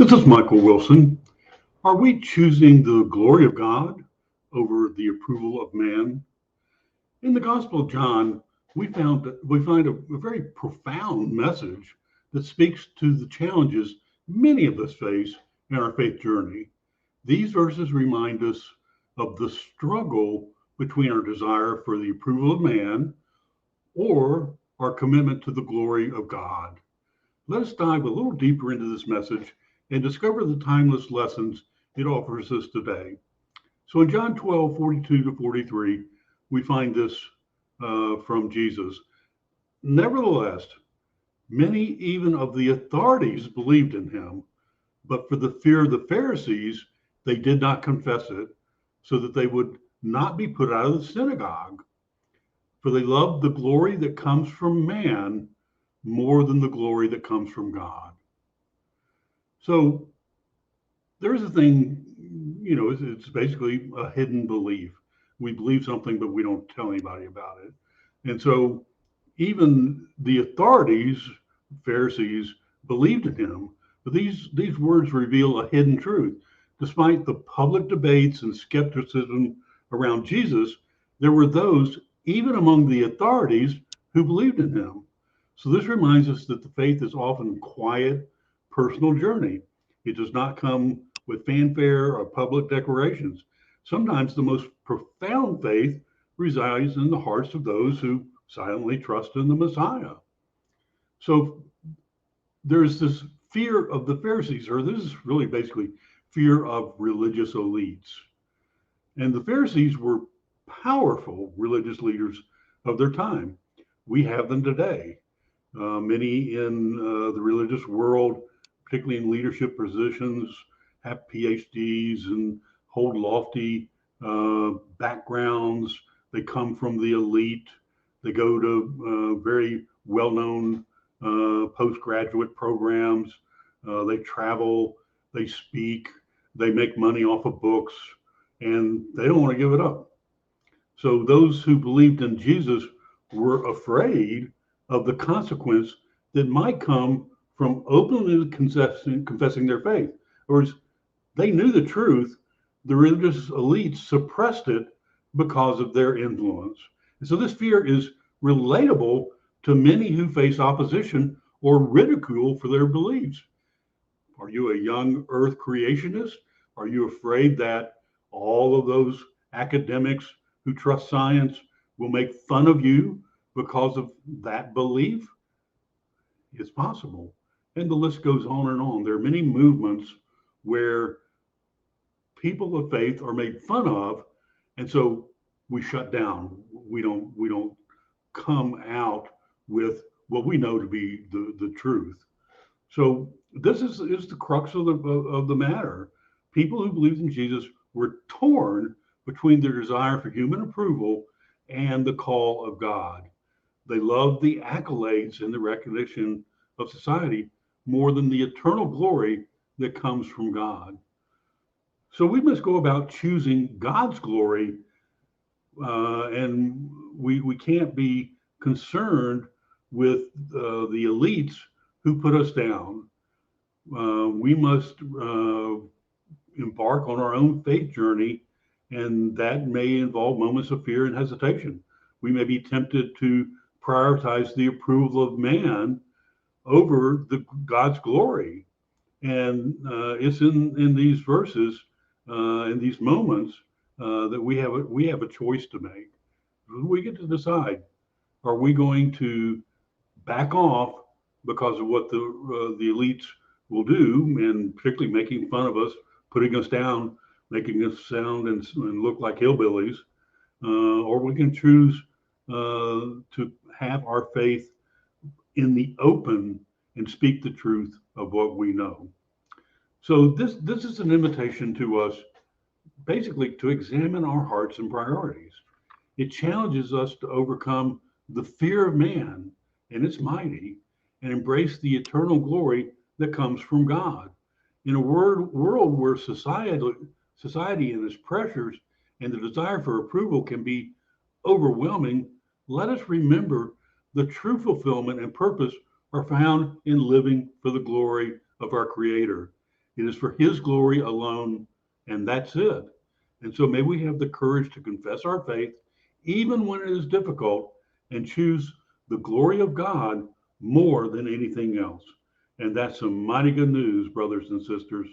This is Michael Wilson. Are we choosing the glory of God over the approval of man? In the Gospel of John, we find a very profound message that speaks to the challenges many of us face in our faith journey. These verses remind us of the struggle between our desire for the approval of man or our commitment to the glory of God. Let us dive a little deeper into this message and discover the timeless lessons it offers us today. So in John 12:42 to 43, we find this from Jesus. Nevertheless, many even of the authorities believed in him, but for the fear of the Pharisees, they did not confess it, so that they would not be put out of the synagogue. For they loved the glory that comes from man more than the glory that comes from God. So there's a thing, it's basically a hidden belief. We believe something, but we don't tell anybody about it. And so even the authorities, Pharisees, believed in him, but these words reveal a hidden truth. Despite the public debates and skepticism around Jesus, there were those, even among the authorities, who believed in him. So this reminds us that the faith is often a quiet, personal journey. It does not come with fanfare or public declarations. Sometimes the most profound faith resides in the hearts of those who silently trust in the Messiah. So there's this fear of the Pharisees, or this is really basically fear of religious elites. And the Pharisees were powerful religious leaders of their time. We have them today. Many in the religious world, particularly in leadership positions, have PhDs and hold lofty backgrounds. They come from the elite. They go to very well-known postgraduate programs. They travel, they speak, they make money off of books, and they don't want to give it up. So those who believed in Jesus were afraid of the consequence that might come from openly confessing their faith. In other words, they knew the truth. The religious elites suppressed it because of their influence. And so this fear is relatable to many who face opposition or ridicule for their beliefs. Are you a young earth creationist? Are you afraid that all of those academics who trust science will make fun of you because of that belief? It's possible. And the list goes on and on. There are many movements where people of faith are made fun of, and so we shut down. We don't come out with what we know to be the truth. So this is the crux of the matter. People who believed in Jesus were torn between their desire for human approval and the call of God. They loved the accolades and the recognition of society more than the eternal glory that comes from God. So we must go about choosing God's glory, and we can't be concerned with the elites who put us down. We must embark on our own faith journey, and that may involve moments of fear and hesitation. We may be tempted to prioritize the approval of man over God's glory. And it's in these verses, in these moments, that we have a choice to make. We get to decide: are we going to back off because of what the elites will do, and particularly making fun of us, putting us down, making us sound and look like hillbillies, or we can choose to have our faith in the open and speak the truth of what we know. So this is an invitation to us, basically, to examine our hearts and priorities. It challenges us to overcome the fear of man and its mighty, and embrace the eternal glory that comes from God. In a world where society and its pressures and the desire for approval can be overwhelming, let us remember the true fulfillment and purpose are found in living for the glory of our Creator. It is for his glory alone, and that's it. And so may we have the courage to confess our faith, even when it is difficult, and choose the glory of God more than anything else. And that's some mighty good news, brothers and sisters.